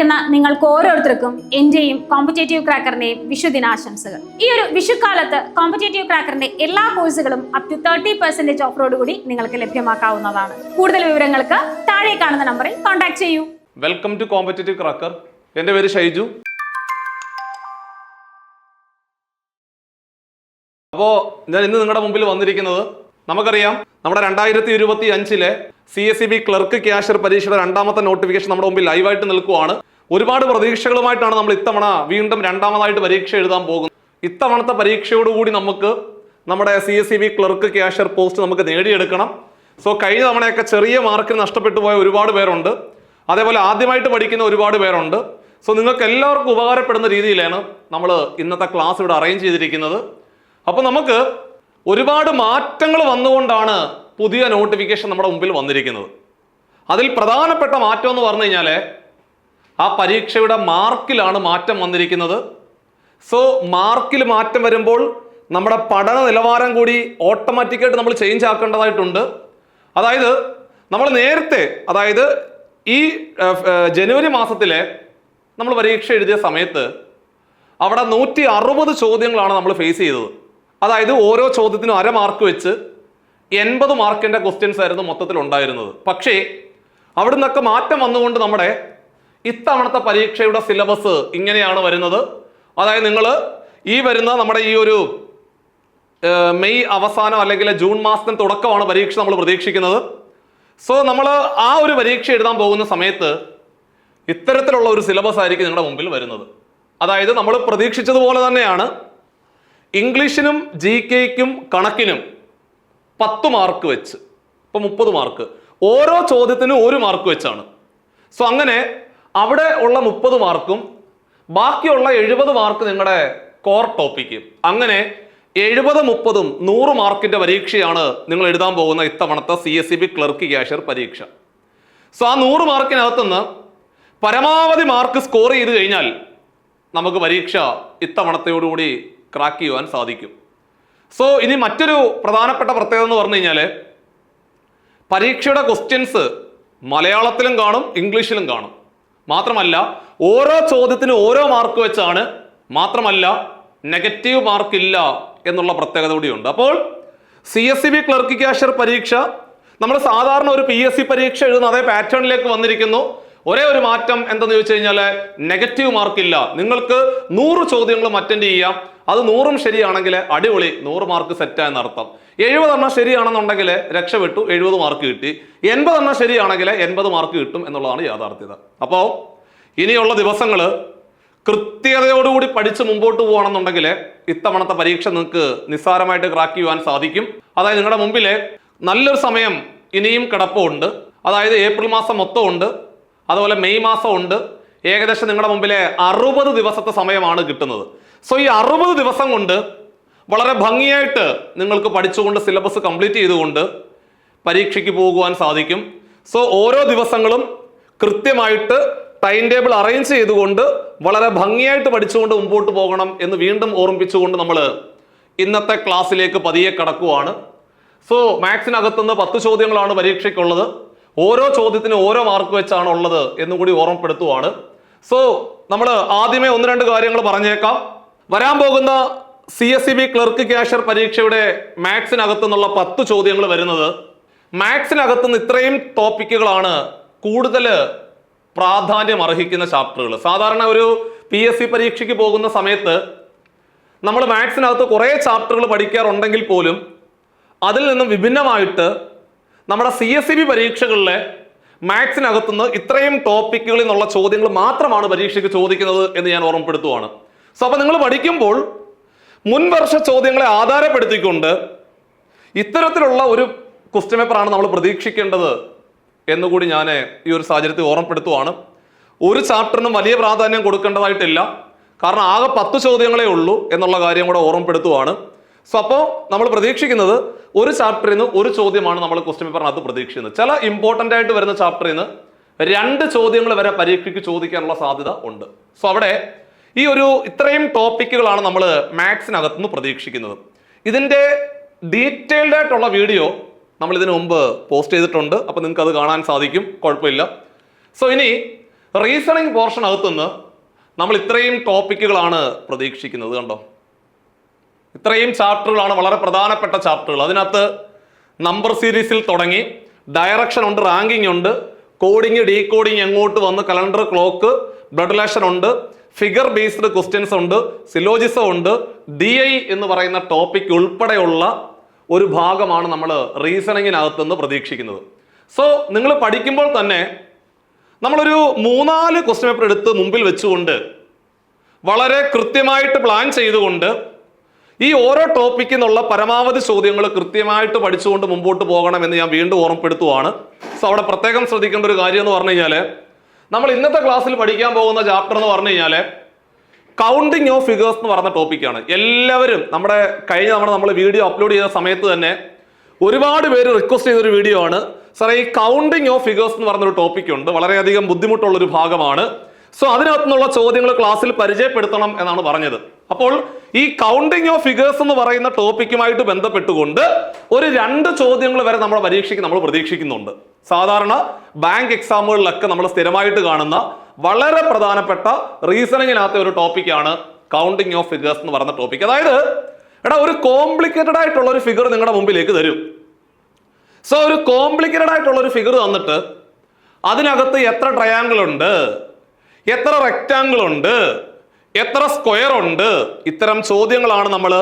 കേൾക്കുന്ന നിങ്ങൾക്ക് ഓരോരുത്തർക്കും എന്റെയും കോമ്പറ്റേറ്റീവ് ക്രാക്കറിന്റെയും വിഷുദിനാശംസകൾ. ഈ ഒരു വിഷുക്കാലത്ത് കോമ്പറ്റേറ്റീവ് ക്രാക്കറിന്റെ എല്ലാ കോഴ്സുകളും അപ് ടു 30% ഓഫറോടുകൂടി നിങ്ങൾക്ക് ലഭ്യമാക്കാവുന്നതാണ്. കൂടുതൽ വിവരങ്ങൾക്ക് താഴെ കാണുന്ന നമ്പറിൽ കോൺടാക്ട് ചെയ്യൂ. Welcome to competitive cracker. എൻ്റെ പേര് ഷൈജു. അപ്പോൾ ഞാൻ ഇന്ന് നിങ്ങളുടെ മുമ്പിൽ വന്നിരിക്കുന്നത്, നമുക്കറിയാം നമ്മുടെ 2025 CSEB ക്ലർക്ക് ക്യാഷ്യർ പരീക്ഷയുടെ രണ്ടാമത്തെ നോട്ടിഫിക്കേഷൻ നമ്മുടെ മുമ്പിൽ ലൈവായിട്ട് നിൽക്കുവാണ്. ഒരുപാട് പ്രതീക്ഷകളുമായിട്ടാണ് നമ്മൾ ഇത്തവണ വീണ്ടും രണ്ടാമതായിട്ട് പരീക്ഷ എഴുതാൻ പോകുന്നത്. ഇത്തവണത്തെ പരീക്ഷയോടുകൂടി നമുക്ക് നമ്മുടെ CSEB ക്ലർക്ക് ക്യാഷ്യർ പോസ്റ്റ് നമുക്ക് നേടിയെടുക്കണം. സോ കഴിഞ്ഞ തവണയൊക്കെ ചെറിയ മാർക്കിന് നഷ്ടപ്പെട്ടു പോയ ഒരുപാട് പേരുണ്ട്, അതേപോലെ ആദ്യമായിട്ട് പഠിക്കുന്ന ഒരുപാട് പേരുണ്ട്. സോ നിങ്ങൾക്ക് എല്ലാവർക്കും ഉപകാരപ്പെടുന്ന രീതിയിലാണ് നമ്മൾ ഇന്നത്തെ ക്ലാസ് ഇവിടെ അറേഞ്ച് ചെയ്തിരിക്കുന്നത്. അപ്പോൾ നമുക്ക് ഒരുപാട് മാറ്റങ്ങൾ വന്നുകൊണ്ടാണ് പുതിയ നോട്ടിഫിക്കേഷൻ നമ്മുടെ മുമ്പിൽ വന്നിരിക്കുന്നത്. അതിൽ പ്രധാനപ്പെട്ട മാറ്റം എന്ന് പറഞ്ഞു കഴിഞ്ഞാൽ ആ പരീക്ഷയുടെ മാർക്കിലാണ് മാറ്റം വന്നിരിക്കുന്നത്. സോ മാർക്കിൽ മാറ്റം വരുമ്പോൾ നമ്മുടെ പഠന നിലവാരം കൂടി ഓട്ടോമാറ്റിക്കായിട്ട് നമ്മൾ ചേഞ്ച് ആക്കേണ്ടതായിട്ടുണ്ട്. അതായത് നമ്മൾ നേരത്തെ, അതായത് ഈ ജനുവരി മാസത്തിലെ നമ്മൾ പരീക്ഷ എഴുതിയ സമയത്ത് അവിടെ 160 ചോദ്യങ്ങളാണ് നമ്മൾ ഫേസ് ചെയ്തത്. അതായത് ഓരോ ചോദ്യത്തിനും 1/2 മാർക്ക് വെച്ച് 80 മാർക്കിന്റെ ക്വസ്റ്റ്യൻസ് ആയിരുന്നു മൊത്തത്തിൽ ഉണ്ടായിരുന്നത്. പക്ഷേ അവിടെ നിന്നൊക്കെ മാറ്റം വന്നുകൊണ്ട് നമ്മുടെ ഇത്തവണത്തെ പരീക്ഷയുടെ സിലബസ് ഇങ്ങനെയാണ് വരുന്നത്. അതായത് നിങ്ങൾ ഈ വരുന്ന നമ്മുടെ ഈ ഒരു മെയ് അവസാനം അല്ലെങ്കിൽ ജൂൺ മാസത്തിന് തുടക്കമാണ് പരീക്ഷ നമ്മൾ പ്രതീക്ഷിക്കുന്നത്. സോ നമ്മൾ ആ ഒരു പരീക്ഷ എഴുതാൻ പോകുന്ന സമയത്ത് ഇത്തരത്തിലുള്ള ഒരു സിലബസ് ആയിരിക്കും നിങ്ങളുടെ മുമ്പിൽ വരുന്നത്. അതായത് നമ്മൾ പ്രതീക്ഷിച്ചതുപോലെ തന്നെയാണ് ഇംഗ്ലീഷിനും GKയ്ക്കും കണക്കിനും 10 മാർക്ക് വെച്ച്, ഇപ്പം 30 മാർക്ക്, ഓരോ ചോദ്യത്തിനും 1 മാർക്ക് വെച്ചാണ്. സോ അങ്ങനെ അവിടെ ഉള്ള 30 മാർക്കും ബാക്കിയുള്ള 70 മാർക്ക് നിങ്ങളുടെ കോർ ടോപ്പിക്ക്, അങ്ങനെ 70, 30, 100 മാർക്കിന്റെ പരീക്ഷയാണ് നിങ്ങൾ എഴുതാൻ പോകുന്ന ഇത്തവണത്തെ CSEB ക്ലർക്ക് ക്യാഷ്യർ പരീക്ഷ. സോ ആ 100 മാർക്കിനകത്തുനിന്ന് പരമാവധി മാർക്ക് സ്കോർ ചെയ്ത് കഴിഞ്ഞാൽ നമുക്ക് പരീക്ഷ ഇത്തവണത്തോടുകൂടി ക്രാക്ക് ചെയ്യുവാൻ സാധിക്കും. സോ ഇനി മറ്റൊരു പ്രധാനപ്പെട്ട പ്രത്യേകത എന്ന് പറഞ്ഞു കഴിഞ്ഞാൽ പരീക്ഷയുടെ ക്വസ്റ്റ്യൻസ് മലയാളത്തിലും കാണും, ഇംഗ്ലീഷിലും കാണും. മാത്രമല്ല ഓരോ ചോദ്യത്തിനും 1 മാർക്ക് വെച്ചാണ്. മാത്രമല്ല നെഗറ്റീവ് മാർക്ക് ഇല്ല എന്നുള്ള പ്രത്യേകത കൂടിയുണ്ട്. അപ്പോൾ CSEB ക്ലർക്ക് ക്യാഷ്യർ പരീക്ഷ നമ്മൾ സാധാരണ ഒരു PSC പരീക്ഷ എഴുതുന്ന അതേ പാറ്റേണിലേക്ക് വന്നിരിക്കുന്നു. ഒരേ ഒരു മാറ്റം എന്തെന്ന് ചോദിച്ചു കഴിഞ്ഞാൽ നെഗറ്റീവ് മാർക്ക് ഇല്ല. നിങ്ങൾക്ക് 100 ചോദ്യങ്ങളും അറ്റൻഡ് ചെയ്യാം. അത് 100ഉം ശരിയാണെങ്കിൽ അടിപൊളി, 100 മാർക്ക് സെറ്റ് എന്നർത്ഥം. 70 എണ്ണം ശരിയാണെന്നുണ്ടെങ്കിൽ രക്ഷപ്പെട്ടു, 70 മാർക്ക് കിട്ടി. 80 എണ്ണം ശരിയാണെങ്കിൽ 80 മാർക്ക് കിട്ടും എന്നുള്ളതാണ് യാഥാർത്ഥ്യത. അപ്പോൾ ഇനിയുള്ള ദിവസങ്ങൾ കൃത്യതയോടുകൂടി പഠിച്ച് മുമ്പോട്ട് പോകണമെന്നുണ്ടെങ്കിൽ ഇത്തവണത്തെ പരീക്ഷ നിങ്ങൾക്ക് നിസ്സാരമായിട്ട് ക്രാക്ക് ചെയ്യുവാൻ സാധിക്കും. അതായത് നിങ്ങളുടെ മുമ്പിൽ നല്ലൊരു സമയം ഇനിയും കിടപ്പുണ്ട്. അതായത് ഏപ്രിൽ മാസം മൊത്തം ഉണ്ട്, അതുപോലെ മെയ് മാസം ഉണ്ട്. ഏകദേശം നിങ്ങളുടെ മുമ്പിലെ 60 ദിവസത്തെ സമയമാണ് കിട്ടുന്നത്. സോ ഈ 60 ദിവസം കൊണ്ട് വളരെ ഭംഗിയായിട്ട് നിങ്ങൾക്ക് പഠിച്ചുകൊണ്ട് സിലബസ് കംപ്ലീറ്റ് ചെയ്തുകൊണ്ട് പരീക്ഷയ്ക്ക് പോകുവാൻ സാധിക്കും. സോ ഓരോ ദിവസങ്ങളും കൃത്യമായിട്ട് ടൈം ടേബിൾ അറേഞ്ച് ചെയ്തുകൊണ്ട് വളരെ ഭംഗിയായിട്ട് പഠിച്ചുകൊണ്ട് മുമ്പോട്ട് പോകണം എന്ന് വീണ്ടും ഓർമ്മിപ്പിച്ചുകൊണ്ട് നമ്മൾ ഇന്നത്തെ ക്ലാസ്സിലേക്ക് പതിയെ കടക്കുവാണ്. സോ മാത്സിനകത്തുനിന്ന് 10 ചോദ്യങ്ങളാണ് പരീക്ഷയ്ക്കുള്ളത്. ഓരോ ചോദ്യത്തിനും 1 മാർക്ക് വെച്ചാണ് ഉള്ളത് എന്നുകൂടി ഓർമ്മപ്പെടുത്തുവാണ്. സോ നമ്മൾ ആദ്യമേ 1-2 കാര്യങ്ങൾ പറഞ്ഞേക്കാം. വരാൻ പോകുന്ന CSEB ക്ലർക്ക് ക്യാഷ്യർ പരീക്ഷയുടെ മാത്സിനകത്തു നിന്നുള്ള 10 ചോദ്യങ്ങൾ വരുന്നത്, മാത്സിനകത്തുനിന്ന് ഇത്രയും ടോപ്പിക്കുകളാണ് കൂടുതൽ പ്രാധാന്യം അർഹിക്കുന്ന ചാപ്റ്ററുകൾ. സാധാരണ ഒരു PSC പരീക്ഷയ്ക്ക് പോകുന്ന സമയത്ത് നമ്മൾ മാത്സിനകത്ത് കുറേ ചാപ്റ്ററുകൾ പഠിക്കാറുണ്ടെങ്കിൽ പോലും അതിൽ നിന്നും വിഭിന്നമായിട്ട് നമ്മുടെ CSEB പരീക്ഷകളിലെ മാത്സിനകത്തുനിന്ന് ഇത്രയും ടോപ്പിക്കുകളിൽ നിന്നുള്ള ചോദ്യങ്ങൾ മാത്രമാണ് പരീക്ഷയ്ക്ക് ചോദിക്കുന്നത് എന്ന് ഞാൻ ഓർമ്മപ്പെടുത്തുവാണ്. സോ അപ്പോൾ നിങ്ങൾ പഠിക്കുമ്പോൾ മുൻവർഷ ചോദ്യങ്ങളെ ആധാരപ്പെടുത്തിക്കൊണ്ട് ഇത്തരത്തിലുള്ള ഒരു ക്വസ്റ്റ്യൻ പേപ്പറാണ് നമ്മൾ പ്രതീക്ഷിക്കേണ്ടത് എന്നുകൂടി ഞാൻ ഈ ഒരു സാഹചര്യത്തിൽ ഓർമ്മപ്പെടുത്തുവാണ്. ഒരു ചാപ്റ്ററിനും വലിയ പ്രാധാന്യം കൊടുക്കേണ്ടതായിട്ടില്ല, കാരണം ആകെ 10 ചോദ്യങ്ങളേ ഉള്ളൂ എന്നുള്ള കാര്യം കൂടെ ഓർമ്മപ്പെടുത്തുവാണ്. സോ അപ്പോൾ നമ്മൾ പ്രതീക്ഷിക്കുന്നത് ഒരു ചാപ്റ്ററിൽ നിന്ന് 1 ചോദ്യമാണ് നമ്മൾ ക്വസ്റ്റ്യൻ പേപ്പറിനകത്ത് പ്രതീക്ഷിക്കുന്നത്. ചില ഇമ്പോർട്ടൻ്റ് ആയിട്ട് വരുന്ന ചാപ്റ്ററിൽ നിന്ന് 2 ചോദ്യങ്ങൾ വരെ പരീക്ഷയ്ക്ക് ചോദിക്കാനുള്ള സാധ്യത ഉണ്ട്. സോ അവിടെ ഈ ഒരു ഇത്രയും ടോപ്പിക്കുകളാണ് നമ്മൾ മാത്സിനകത്തുനിന്ന് പ്രതീക്ഷിക്കുന്നത്. ഇതിൻ്റെ ഡീറ്റെയിൽഡ് ആയിട്ടുള്ള വീഡിയോ നമ്മൾ ഇതിനു മുമ്പ് പോസ്റ്റ് ചെയ്തിട്ടുണ്ട്. അപ്പോൾ നിങ്ങൾക്ക് അത് കാണാൻ സാധിക്കും, കുഴപ്പമില്ല. സോ ഇനി റീസണിങ് പോർഷൻ അകത്തുനിന്ന് നമ്മൾ ഇത്രയും ടോപ്പിക്കുകളാണ് പ്രതീക്ഷിക്കുന്നത്. കണ്ടോ, ഇത്രയും ചാപ്റ്ററുകളാണ്, വളരെ പ്രധാനപ്പെട്ട ചാപ്റ്ററുകൾ. അതിനകത്ത് നമ്പർ സീരീസിൽ തുടങ്ങി ഡയറക്ഷൻ ഉണ്ട്, റാങ്കിങ് ഉണ്ട്, കോഡിങ് ഡീകോഡിങ്, എങ്ങോട്ട് വന്ന് കലണ്ടർ, ക്ലോക്ക്, ബ്ലഡ് റിലേഷൻ ഉണ്ട്, ഫിഗർ ബേസ്ഡ് ക്വസ്റ്റ്യൻസ് ഉണ്ട്, സിലോജിസം ഉണ്ട്, DI എന്ന് പറയുന്ന ടോപ്പിക് ഉൾപ്പെടെയുള്ള ഒരു ഭാഗമാണ് നമ്മൾ റീസണിങ്ങിനകത്തുനിന്ന് പ്രതീക്ഷിക്കുന്നത്. സോ നിങ്ങൾ പഠിക്കുമ്പോൾ തന്നെ നമ്മളൊരു 3-4 ക്വസ്റ്റ്യൻ പേപ്പർ എടുത്ത് മുമ്പിൽ വെച്ചുകൊണ്ട് വളരെ കൃത്യമായിട്ട് പ്ലാൻ ചെയ്തുകൊണ്ട് ഈ ഓരോ ടോപ്പിക്കിൽ നിന്നുള്ള പരമാവധി ചോദ്യങ്ങൾ കൃത്യമായിട്ട് പഠിച്ചുകൊണ്ട് മുമ്പോട്ട് പോകണമെന്ന് ഞാൻ വീണ്ടും ഓർമ്മപ്പെടുത്തുവാണ്. സോ അവിടെ പ്രത്യേകം ശ്രദ്ധിക്കേണ്ട ഒരു കാര്യം എന്ന് പറഞ്ഞു കഴിഞ്ഞാൽ, നമ്മൾ ഇന്നത്തെ ക്ലാസ്സിൽ പഠിക്കാൻ പോകുന്ന ചാപ്റ്റർ എന്ന് പറഞ്ഞു കഴിഞ്ഞാൽ കൗണ്ടിങ് ഓഫ് ഫിഗേഴ്സ് എന്ന് പറയുന്ന ടോപ്പിക്കാണ്. എല്ലാവരും നമ്മൾ വീഡിയോ അപ്ലോഡ് ചെയ്ത സമയത്ത് തന്നെ ഒരുപാട് പേര് റിക്വസ്റ്റ് ചെയ്തൊരു വീഡിയോ ആണ്, സാറേ ഈ കൗണ്ടിങ് ഓഫ് ഫിഗേഴ്സ് എന്ന് പറഞ്ഞൊരു ടോപ്പിക് ഉണ്ട്, വളരെയധികം ബുദ്ധിമുട്ടുള്ളൊരു ഭാഗമാണ്. സോ അതിനകത്തു നിന്നുള്ള ചോദ്യങ്ങൾ ക്ലാസ്സിൽ പരിചയപ്പെടുത്തണം എന്നാണ് പറഞ്ഞത്. അപ്പോൾ ഈ കൗണ്ടിങ് ഓഫ് ഫിഗേഴ്സ് എന്ന് പറയുന്ന ടോപ്പിക്കുമായിട്ട് ബന്ധപ്പെട്ടുകൊണ്ട് ഒരു 2 ചോദ്യങ്ങൾ വരെ നമ്മുടെ പരീക്ഷയ്ക്ക് നമ്മൾ പ്രതീക്ഷിക്കുന്നുണ്ട്. സാധാരണ ബാങ്ക് എക്സാമുകളിലൊക്കെ നമ്മൾ സ്ഥിരമായിട്ട് കാണുന്ന വളരെ പ്രധാനപ്പെട്ട റീസണിങ്ങിനകത്തെ ഒരു ടോപ്പിക്കാണ് കൗണ്ടിങ് ഓഫ് ഫിഗേഴ്സ് എന്ന് പറയുന്ന ടോപ്പിക്. അതായത് ഒരു കോംപ്ലിക്കേറ്റഡ് ആയിട്ടുള്ള ഒരു ഫിഗർ നിങ്ങളുടെ മുമ്പിലേക്ക് തരും. സോ ഒരു കോംപ്ലിക്കേറ്റഡ് ആയിട്ടുള്ള ഒരു ഫിഗർ തന്നിട്ട് അതിനകത്ത് എത്ര ട്രയാങ്കിൾ ഉണ്ട്, എത്ര റെക്റ്റാങ്കിൾ ഉണ്ട്, എത്ര സ്ക്വയർ ഉണ്ട്, ഇത്തരം ചോദ്യങ്ങളാണ് നമ്മൾ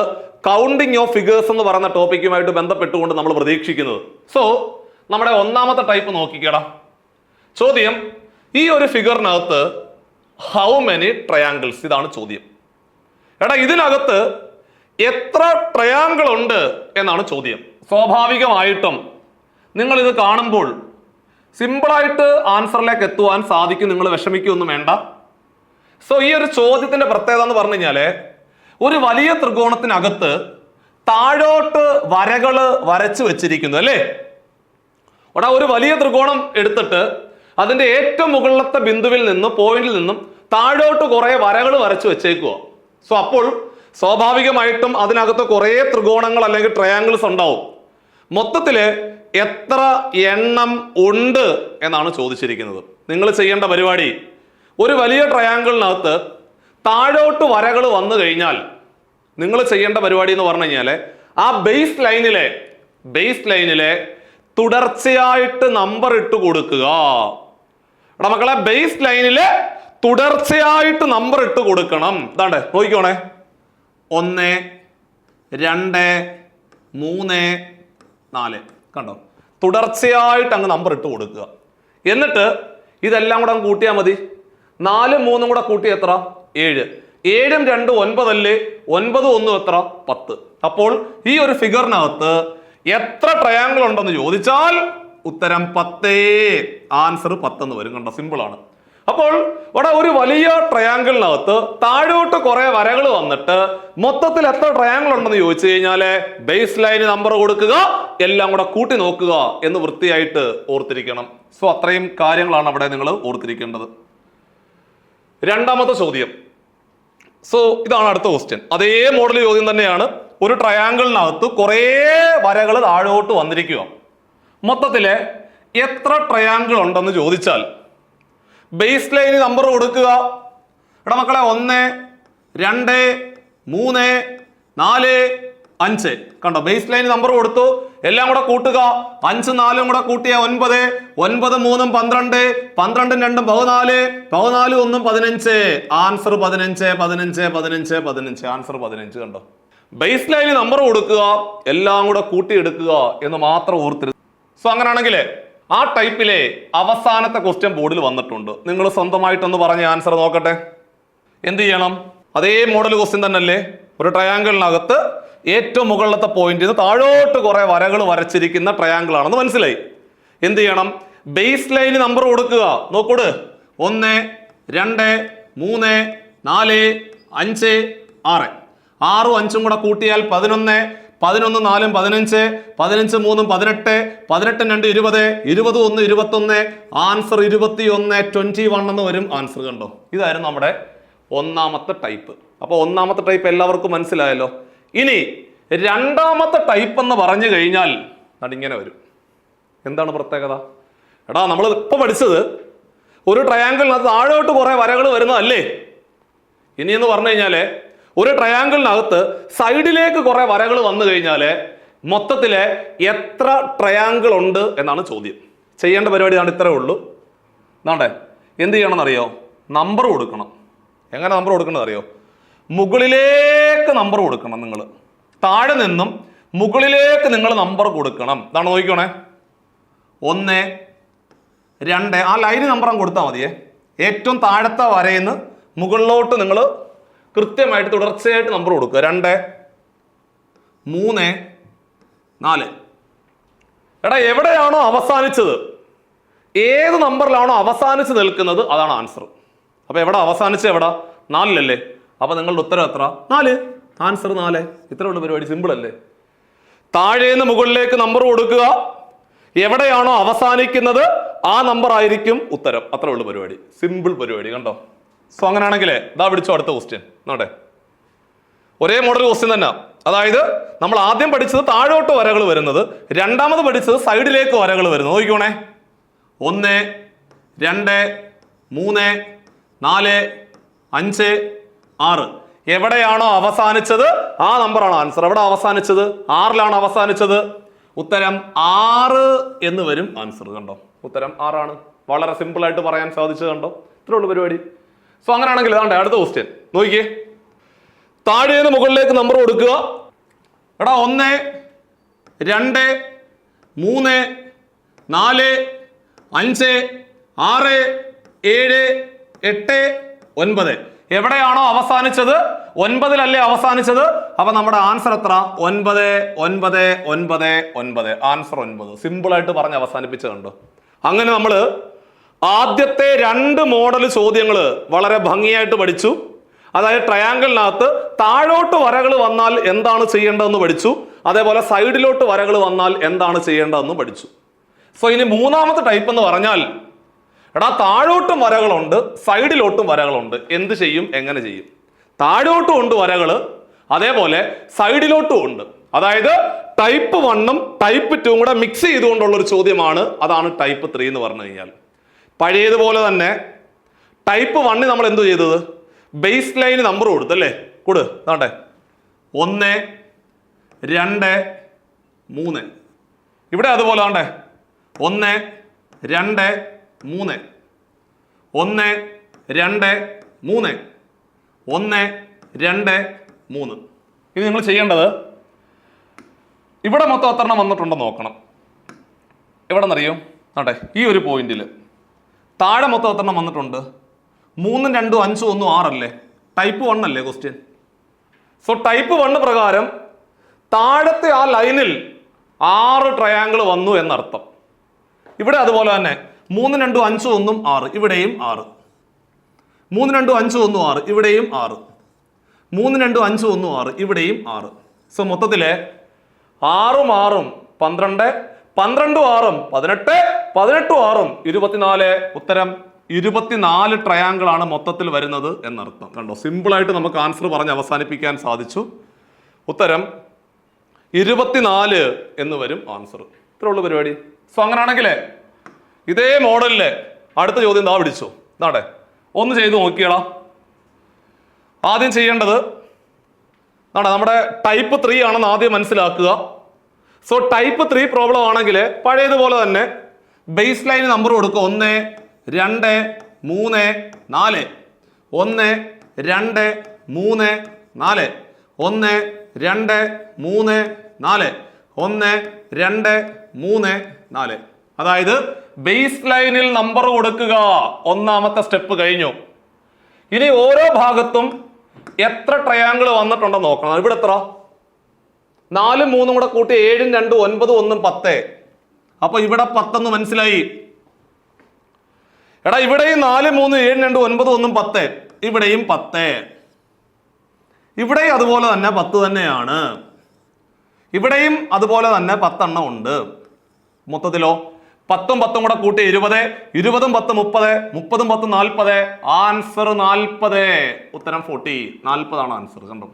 കൗണ്ടിങ് ഓഫ് ഫിഗേഴ്സ് എന്ന് പറയുന്ന ടോപ്പിക്കുമായിട്ട് ബന്ധപ്പെട്ടുകൊണ്ട് നമ്മൾ പ്രതീക്ഷിക്കുന്നത്. സോ നമ്മുടെ ഒന്നാമത്തെ ടൈപ്പ് നോക്കിക്കേടാ. ചോദ്യം, ഈ ഒരു ഫിഗറിനകത്ത് ഹൗ മെനി ട്രയാങ്കിൾസ്, ഇതാണ് ചോദ്യം. ഇതിനകത്ത് എത്ര ട്രയാങ്കിൾ ഉണ്ട് എന്നാണ് ചോദ്യം. സ്വാഭാവികമായിട്ടും നിങ്ങൾ ഇത് കാണുമ്പോൾ സിമ്പിളായിട്ട് ആൻസറിലേക്ക് എത്തുവാൻ സാധിക്കും, നിങ്ങൾ വിഷമിക്കൊന്നും വേണ്ട. സോ ഈ ഒരു ചോദ്യത്തിന്റെ പ്രത്യേകത എന്ന് പറഞ്ഞു കഴിഞ്ഞാല്, ഒരു വലിയ ത്രികോണത്തിനകത്ത് താഴോട്ട് വരകള് വരച്ചു വെച്ചിരിക്കുന്നു അല്ലേ. ഒരു വലിയ ത്രികോണം എടുത്തിട്ട് അതിന്റെ ഏറ്റവും മുകളിലത്തെ ബിന്ദുവിൽ നിന്നും പോയിന്റിൽ നിന്നും താഴോട്ട് കുറെ വരകൾ വരച്ചു വെച്ചേക്കുക. സോ അപ്പോൾ സ്വാഭാവികമായിട്ടും അതിനകത്ത് കുറെ ത്രികോണങ്ങൾ അല്ലെങ്കിൽ ട്രയാങ്കിൾസ് ഉണ്ടാവും. മൊത്തത്തില് എത്ര എണ്ണം ഉണ്ട് എന്നാണ് ചോദിച്ചിരിക്കുന്നത്. നിങ്ങൾ ചെയ്യേണ്ട പരിപാടി, ഒരു വലിയ ട്രയാങ്കിളിനകത്ത് താഴോട്ട് വരകൾ വന്നു കഴിഞ്ഞാൽ നിങ്ങൾ ചെയ്യേണ്ട പരിപാടി എന്ന് പറഞ്ഞു കഴിഞ്ഞാൽ ആ ബേസ് ലൈനിലെ തുടർച്ചയായിട്ട് നമ്പർ ഇട്ട് കൊടുക്കുക. മക്കളെ, ബേസ് ലൈനില് തുടർച്ചയായിട്ട് നമ്പർ ഇട്ട് കൊടുക്കണം. ഇതാണ്ട് നോക്കിക്കോണേ, 1, 2, 3, 4, കണ്ടോ, തുടർച്ചയായിട്ട് അങ്ങ് നമ്പർ ഇട്ട് കൊടുക്കുക. എന്നിട്ട് ഇതെല്ലാം കൂടെ അങ്ങ് കൂട്ടിയാൽ മതി. 4, 3 കൂടെ കൂട്ടി എത്ര? 7. 7ഉം 2ഉം 9 അല്ലേ, 9ഉം 1ഉം എത്ര? 10. അപ്പോൾ ഈ ഒരു ഫിഗറിനകത്ത് എത്ര ട്രയാങ്കിൾ ഉണ്ടെന്ന് ചോദിച്ചാൽ ഉത്തരം 10. ആൻസർ 10 എന്ന് വരും. കണ്ടോ, സിമ്പിൾ ആണ്. അപ്പോൾ ഒരു വലിയ ട്രയാങ്കിളിനകത്ത് താഴോട്ട് കുറെ വരകൾ വന്നിട്ട് മൊത്തത്തിൽ എത്ര ട്രയാങ്കിൾ ഉണ്ടെന്ന് ചോദിച്ചു കഴിഞ്ഞാല് ബേസ് ലൈന് നമ്പർ കൊടുക്കുക, എല്ലാം കൂടെ കൂട്ടി നോക്കുക എന്ന് വൃത്തിയായിട്ട് ഓർത്തിരിക്കണം. സോ അത്രയും കാര്യങ്ങളാണ് അവിടെ നിങ്ങൾ ഓർത്തിരിക്കേണ്ടത്. രണ്ടാമത്തെ ചോദ്യം. സോ ഇതാണ് അടുത്ത ക്വസ്റ്റ്യൻ. അതേ മോഡൽ ചോദ്യം തന്നെയാണ്. ഒരു ട്രയാങ്കിളിനകത്ത് കുറെ വരകൾ താഴോട്ട് വന്നിരിക്കുക. മൊത്തത്തില് എത്ര ട്രയാങ്കിൾ ഉണ്ടെന്ന് ചോദിച്ചാൽ ബേസ് ലൈന് നമ്പർ കൊടുക്കുക. മക്കളെ, 1, 2, 3, 4, 5. കണ്ടോ, ബേസ് ലൈന് നമ്പർ കൊടുത്തു, എല്ലാം കൂടെ കൂട്ടുക. 5, 4 കൂടെ കൂട്ടിയ 9, 9, 3, 12, 12, 2, 14, 14, 1, 15. ആൻസർ 15, 15, 15, 15. ആൻസർ 15. കണ്ടോ, ബേസ് ലൈന് നമ്പർ കൊടുക്കുക, എല്ലാം കൂടെ കൂട്ടിയെടുക്കുക എന്ന് മാത്രം ഓർത്തിരുന്നു. സോ അങ്ങനെയാണെങ്കിൽ ആ ടൈപ്പിലെ അവസാനത്തെ ക്വസ്റ്റ്യൻ ബോർഡിൽ വന്നിട്ടുണ്ട്. നിങ്ങൾ സ്വന്തമായിട്ടൊന്ന് പറഞ്ഞ ആൻസർ നോക്കട്ടെ. എന്ത് ചെയ്യണം? അതേ മോഡൽ ക്വസ്റ്റ്യൻ തന്നെയല്ലേ. ഒരു ട്രയാങ്കിളിനകത്ത് ഏറ്റവും മുകളിലത്തെ പോയിന്റിൽ നിന്ന് താഴോട്ട് കുറെ വരകൾ വരച്ചിരിക്കുന്ന ട്രയാങ്കിൾ ആണെന്ന് മനസ്സിലായി. എന്ത് ചെയ്യണം? ബേസ് ലൈന് നമ്പർ കൊടുക്കുക. നോക്കൂട്, 1, 2, 3, 4, 5, 6. 6ഉം 5ഉം കൂടെ കൂട്ടിയാൽ 11, 11, 4, 15, 15, 3, 18, 18, 2, 20, 20, 1, 21. ആൻസർ 21, 21 എന്ന് വരും ആൻസർ. കണ്ടോ, ഇതായിരുന്നു നമ്മുടെ ഒന്നാമത്തെ ടൈപ്പ്. അപ്പൊ ഒന്നാമത്തെ ടൈപ്പ് എല്ലാവർക്കും മനസ്സിലായല്ലോ. ഇനി രണ്ടാമത്തെ ടൈപ്പ് എന്ന് പറഞ്ഞു കഴിഞ്ഞാൽ അതിങ്ങനെ വരും. എന്താണ് പ്രത്യേകത? നമ്മൾ ഇപ്പൊ പഠിച്ചത് ഒരു ട്രയാങ്കിളിനകത്ത് താഴോട്ട് കുറെ വരകൾ വരുന്നതല്ലേ? ഇനിയെന്ന് പറഞ്ഞു കഴിഞ്ഞാല് ഒരു ട്രയാങ്കിളിനകത്ത് സൈഡിലേക്ക് കുറെ വരകൾ വന്നു കഴിഞ്ഞാല് മൊത്തത്തില് എത്ര ട്രയാങ്കിൾ ഉണ്ട് എന്നാണ് ചോദ്യം. ചെയ്യേണ്ട പരിപാടിയാണ് ഇത്രേ ഉള്ളൂ. എന്നാണ്ടേ എന്ത് ചെയ്യണമെന്ന് അറിയോ? നമ്പർ കൊടുക്കണം. എങ്ങനെ നമ്പർ കൊടുക്കണമെന്ന് അറിയോ? മുകളിലേക്ക് നമ്പർ കൊടുക്കണം. നിങ്ങൾ താഴെ നിന്നും മുകളിലേക്ക് നിങ്ങൾ നമ്പർ കൊടുക്കണം. ഇതാണ് നോക്കിക്കോണേ. 1, 2 ആ ലൈന് നമ്പർ കൊടുത്താൽ മതിയേ. ഏറ്റവും താഴത്തെ വരയിന്ന് മുകളിലോട്ട് നിങ്ങൾ കൃത്യമായിട്ട് തുടർച്ചയായിട്ട് നമ്പർ കൊടുക്കുക. 2, 3, 4. എടാ എവിടെയാണോ അവസാനിച്ചത്, ഏത് നമ്പറിലാണോ അവസാനിച്ച് നിൽക്കുന്നത് അതാണ് ആൻസർ. അപ്പൊ എവിടെ അവസാനിച്ചത്? എവിടെ? 4 അപ്പൊ നിങ്ങളുടെ ഉത്തരം എത്ര? 4. ആൻസർ 4. ഇത്ര ഉള്ള പരിപാടി. സിമ്പിൾ അല്ലേ? താഴേന്ന് മുകളിലേക്ക് നമ്പർ കൊടുക്കുക. എവിടെയാണോ അവസാനിക്കുന്നത് ആ നമ്പർ ആയിരിക്കും ഉത്തരം. അത്ര ഉള്ള പരിപാടി. സിമ്പിൾ പരിപാടി. കണ്ടോ? സോ അങ്ങനെയാണെങ്കിലേ ഇതാ പിടിച്ചോ അടുത്ത ക്വസ്റ്റ്യൻ. നോട്ടെ, ഒരേ മോഡൽ ക്വസ്റ്റ്യൻ തന്നെ. അതായത് നമ്മൾ ആദ്യം പഠിച്ചത് താഴോട്ട് വരകൾ വരുന്നത്, രണ്ടാമത് പഠിച്ചത് സൈഡിലേക്ക് വരകൾ വരുന്നത്. നോക്കിക്കോണേ. 1, 2, 3, 4, 5, 6. എവിടെയാണോ അവസാനിച്ചത് ആ നമ്പറാണ് ആൻസർ. എവിടെ അവസാനിച്ചത്? 6ലാണ് അവസാനിച്ചത്. ഉത്തരം 6 എന്ന് വരും ആൻസർ. കണ്ടോ? ഉത്തരം 6 ആണ്. വളരെ സിമ്പിൾ ആയിട്ട് പറയാൻ സാധിച്ചത്. കണ്ടോ? ഇത്രേ ഉള്ളൂ പരിപാടി. സോ അങ്ങനെയാണെങ്കിൽ ഇതാണ്ട് അടുത്ത ക്വസ്റ്റ്യൻ നോക്കിയേ. താഴേന്ന് മുകളിലേക്ക് നമ്പർ കൊടുക്കുക. എടാ 1, 2, 3, 4, 5, 6, 7, 8, 9. എവിടെയാണോ അവസാനിച്ചത് 9ലല്ലേ അവസാനിച്ചത്? അപ്പൊ നമ്മുടെ ആൻസർ എത്ര? 9, 9, 9, 9. ആൻസർ 9. സിമ്പിൾ ആയിട്ട് പറഞ്ഞ് അവസാനിപ്പിച്ചതുണ്ടോ? അങ്ങനെ നമ്മൾ ആദ്യത്തെ 2 മോഡൽ ചോദ്യങ്ങൾ വളരെ ഭംഗിയായിട്ട് പഠിച്ചു. അതായത് ട്രയാങ്കിളിനകത്ത് താഴോട്ട് വരകൾ വന്നാൽ എന്താണ് ചെയ്യേണ്ടതെന്ന് പഠിച്ചു. അതേപോലെ സൈഡിലോട്ട് വരകൾ വന്നാൽ എന്താണ് ചെയ്യേണ്ടതെന്ന് പഠിച്ചു. സോ ഇനി മൂന്നാമത്തെ ടൈപ്പ് എന്ന് പറഞ്ഞാൽ, എടാ താഴോട്ടും വരകളുണ്ട് സൈഡിലോട്ടും വരകളുണ്ട്. എന്ത് ചെയ്യും? എങ്ങനെ ചെയ്യും? താഴോട്ടും ഉണ്ട് വരകള്, അതേപോലെ സൈഡിലോട്ടും ഉണ്ട്. അതായത് ടൈപ്പ് 1ഉം ടൈപ്പ് 2ഉം കൂടെ മിക്സ് ചെയ്തുകൊണ്ടുള്ള ഒരു ചോദ്യമാണ്. അതാണ് ടൈപ്പ് 3 എന്ന് പറഞ്ഞു കഴിഞ്ഞാൽ. പഴയതുപോലെ തന്നെ ടൈപ്പ് 1 നമ്മൾ എന്ത് ചെയ്തത്? ബേസ് ലൈന് നമ്പർ കൊടുത്തു അല്ലേ? കൊടു താണ്ടെ 1, 2, 3. ഇവിടെ അതുപോലെ ആണ്ടേ 1, 2, 3. 1, 2, 3. 1, 2, 3. ഇത് നിങ്ങൾ ചെയ്യേണ്ടത് ഇവിടെ മൊത്തം എത്ര എണ്ണം വന്നിട്ടുണ്ടെന്ന് നോക്കണം. എവിടെ നിന്നറിയോ? ആട്ടെ ഈ ഒരു പോയിന്റിൽ താഴെ മൊത്തം എത്ര എണ്ണം വന്നിട്ടുണ്ട്? 3, 2, 5, 1, 6 അല്ലേ? ടൈപ്പ് 1 അല്ലേ ക്വസ്റ്റ്യൻ? സോ ടൈപ്പ് 1 പ്രകാരം താഴത്തെ ആ ലൈനിൽ 6 ട്രയാങ്കിൾ വന്നു എന്നർത്ഥം. ഇവിടെ അതുപോലെ തന്നെ 3, 2, 5, 1, 6. ഇവിടെയും 6. 3, 2, 5, 1, 6. ഇവിടെയും 6. 3, 2, 5, 1, 6. ഇവിടെയും 6. സോ മൊത്തത്തില് 6ഉം 6ഉം 12, 12ഉം 6ഉം 18, 18ഉം 6ഉം 24. ഉത്തരം 24 ട്രയാങ്കിൾ ആണ് മൊത്തത്തിൽ വരുന്നത് എന്നർത്ഥം. കണ്ടോ? സിമ്പിൾ ആയിട്ട് നമുക്ക് ആൻസർ പറഞ്ഞ് അവസാനിപ്പിക്കാൻ സാധിച്ചു. ഉത്തരം 24 എന്ന് വരും ആൻസർ. ഇത്ര ഉള്ള പരിപാടി. സോ അങ്ങനെയാണെങ്കിലേ ഇതേ മോഡലില് അടുത്ത ചോദ്യം ദാ പിടിച്ചു. ഇതാടെ ഒന്ന് ചെയ്ത് നോക്കിയടാ. ആദ്യം ചെയ്യേണ്ടത് നമ്മുടെ ടൈപ്പ് 3 ആണെന്ന് ആദ്യം മനസ്സിലാക്കുക. സോ ടൈപ്പ് 3 പ്രോബ്ലം ആണെങ്കിൽ പഴയതുപോലെ തന്നെ ബേസ് ലൈൻ നമ്പർ കൊടുക്കുക. 1, 2, 3, 4. 1, 2, 3, 4. 1, 2, 3, 4. 1, 2, 3, 4. അതായത് ബേസ് ലൈനിൽ നമ്പർ കൊടുക്കുക. ഒന്നാമത്തെ സ്റ്റെപ്പ് കഴിഞ്ഞു. ഇനി ഓരോ ഭാഗത്തും എത്ര ട്രയാങ്കിൾ വന്നിട്ടുണ്ടെന്ന് നോക്കണം. ഇവിടെ എത്ര? 4ഉം 3ഉം കൂടെ കൂട്ടി 7ഉം 2ഉം 9, 1ഉം 10. അപ്പൊ ഇവിടെ 10 എന്ന് മനസ്സിലായി. എടാ ഇവിടെയും 4, 3, 7, 2, 9, 1, 10. ഇവിടെയും 10. ഇവിടെയും അതുപോലെ തന്നെ 10 തന്നെയാണ്. ഇവിടെയും അതുപോലെ തന്നെ 10 എണ്ണം ഉണ്ട്. മൊത്തത്തിലോ 10ഉം 10ഉം കൂടെ കൂട്ടി 20, 20ഉം 10, 30, 30ഉം 10, 40. ആൻസർ 40. ഉത്തരം 40. 40 ആണ് ആൻസർ. കണ്ടോ?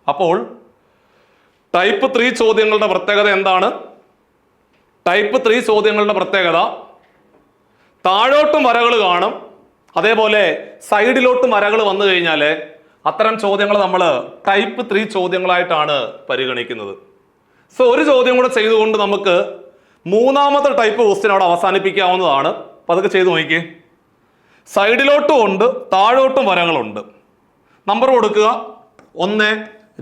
അപ്പോൾ ടൈപ്പ് 3 ചോദ്യങ്ങളുടെ പ്രത്യേകത എന്താണ്? ടൈപ്പ് 3 ചോദ്യങ്ങളുടെ പ്രത്യേകത താഴോട്ടും വരകൾ കാണും, അതേപോലെ സൈഡിലോട്ടും വരകൾ വന്നു കഴിഞ്ഞാൽ അത്തരം ചോദ്യങ്ങൾ നമ്മൾ ടൈപ്പ് 3 ചോദ്യങ്ങളായിട്ടാണ് പരിഗണിക്കുന്നത്. സോ ഒരു ചോദ്യം കൂടെ ചെയ്തുകൊണ്ട് നമുക്ക് മൂന്നാമത്തെ ടൈപ്പ് ക്വസ്റ്റ്യൻ അവിടെ അവസാനിപ്പിക്കാവുന്നതാണ്. അപ്പം അതൊക്കെ ചെയ്ത് നോക്കിക്കേ. സൈഡിലോട്ടും ഉണ്ട്, താഴോട്ടും വരകളുണ്ട്. നമ്പർ കൊടുക്കുക 1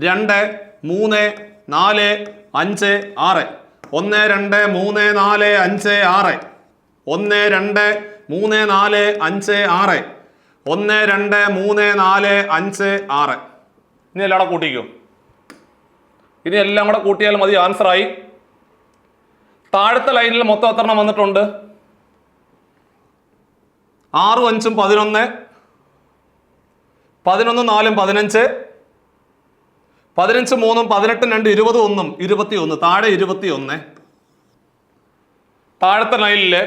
2 3 4 5 6. 1 2 3 4 5 6. 1 2 3 4 5 6. 1 2 3 4 5 6. ഇനി എല്ലാം കൂടെ കൂട്ടിക്കോ. ഇനി എല്ലാം കൂടെ കൂട്ടിയാൽ മതി, ആൻസർ ആയി. താഴത്തെ ലൈനിൽ മൊത്തം എത്ര എണ്ണം വന്നിട്ടുണ്ട്? 6 5 11, 11 4 15, 15 3 18 2 21 21. താഴെ 21. താഴത്തെ ലൈനില്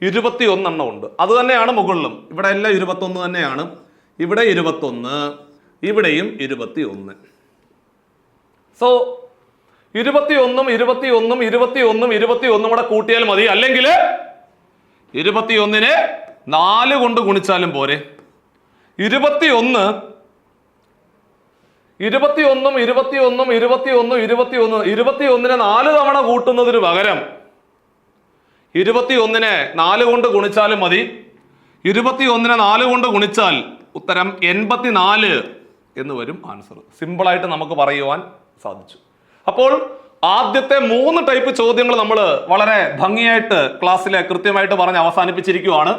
21 എണ്ണം ഉണ്ട്. അത് തന്നെയാണ് മുകളിലും. ഇവിടെ എല്ലാം 21 തന്നെയാണ്. ഇവിടെ 21, ഇവിടെയും 21. സോ 21 21 21 21 കൂടെ കൂട്ടിയാൽ മതി. അല്ലെങ്കിൽ 21നെ 4 കൊണ്ട് ഗുണിച്ചാലും പോരെ. 21 21 21 21 21 21നെ 4 തവണ കൂട്ടുന്നതിന് പകരം 21നെ 4 കൊണ്ട് ഗുണിച്ചാലും മതി. 21നെ 4 കൊണ്ട് ഗുണിച്ചാൽ ഉത്തരം 84 എന്ന് വരും ആൻസർ. സിമ്പിളായിട്ട് നമുക്ക് പറയുവാൻ സാധിച്ചു. അപ്പോൾ ആദ്യത്തെ 3 ടൈപ്പ് ചോദ്യങ്ങൾ നമ്മൾ വളരെ ഭംഗിയായിട്ട് ക്ലാസ്സിൽ കൃത്യമായിട്ട് പറഞ്ഞ് അവസാനിപ്പിച്ചിരിക്കുകയാണ്.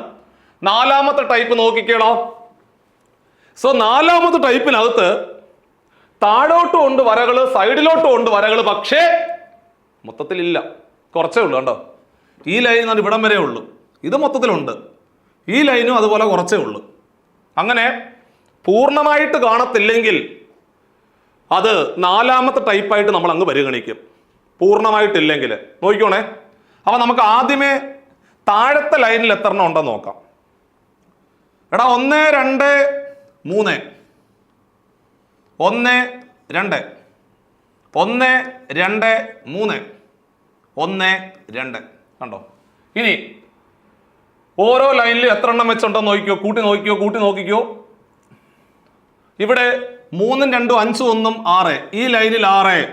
4ാമത്തെ ടൈപ്പ് നോക്കിക്കേളോ. സോ 4ാമത്തെ ടൈപ്പിനകത്ത് താഴോട്ടും ഉണ്ട് വരകള്, സൈഡിലോട്ടും ഉണ്ട് വരകള്, പക്ഷേ മൊത്തത്തിലില്ല, കുറച്ചേ ഉള്ളൂ. കണ്ടോ, ഈ ലൈൻ ഇവിടം വരെ ഉള്ളൂ. ഇത് മൊത്തത്തിലുണ്ട്. ഈ ലൈനും അതുപോലെ കുറച്ചേ ഉള്ളൂ. അങ്ങനെ പൂർണ്ണമായിട്ട് കാണത്തില്ലെങ്കിൽ അത് 4ാമത്തെ ടൈപ്പായിട്ട് നമ്മൾ അങ്ങ് പരിഗണിക്കും. പൂർണ്ണമായിട്ടില്ലെങ്കിൽ നോക്കിക്കോണേ. അപ്പൊ നമുക്ക് ആദ്യമേ താഴത്തെ ലൈനിൽ എത്ര എണ്ണം ഉണ്ടെന്ന് നോക്കാം. എടാ 1 2 3, 1 2, 1 2 3, 1 2. കണ്ടോ? ഇനി ഓരോ ലൈനിലും എത്ര എണ്ണം വെച്ചുണ്ടോ നോക്കിക്കോ, കൂട്ടി നോക്കിക്കോ. ഇവിടെ 3 2 5 1 6. ഈ ലൈനിൽ 6.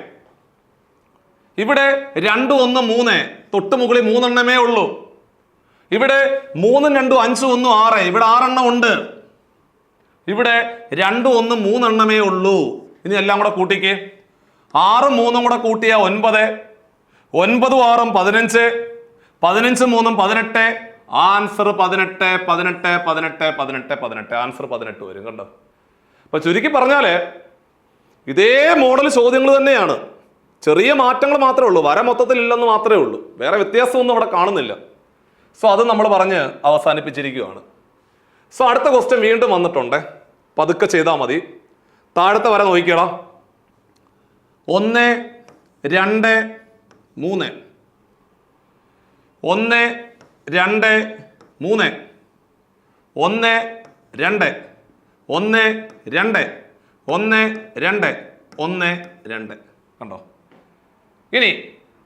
ഇവിടെ 2 1 3. തൊട്ട് മുകളിൽ 3 എണ്ണമേ ഉള്ളൂ. ഇവിടെ 3 2 5 1 6. ഇവിടെ 6 എണ്ണം ഉണ്ട്. ഇവിടെ 2 1 3 എണ്ണമേ ഉള്ളൂ. ഇനി എല്ലാം കൂടെ കൂട്ടിക്ക്. 6 3 കൂടെ കൂട്ടിയ 9. 9 6 15. 15 3 18. ആൻസർ 18 18 18 18 18. ആൻസർ 18 വരും. കണ്ടോ? അപ്പൊ ചുരുക്കി പറഞ്ഞാല് ഇതേ മോഡൽ ചോദ്യങ്ങൾ തന്നെയാണ്. ചെറിയ മാറ്റങ്ങൾ മാത്രമേ ഉള്ളൂ. വര മൊത്തത്തിൽ ഇല്ലെന്ന് മാത്രമേ ഉള്ളൂ. വേറെ വ്യത്യാസമൊന്നും അവിടെ കാണുന്നില്ല. സോ അത് നമ്മൾ പറഞ്ഞ് അവസാനിപ്പിച്ചിരിക്കുകയാണ്. സോ അടുത്ത ക്വസ്റ്റ്യൻ വീണ്ടും വന്നിട്ടുണ്ട്. പതുക്കെ ചെയ്താൽ മതി. താഴത്തെ വര നോക്കിക്കടാ. 1 2 3. 1 2 3. 1 2. 1 2. 1 2. 1 2. കണ്ടോ? ഇനി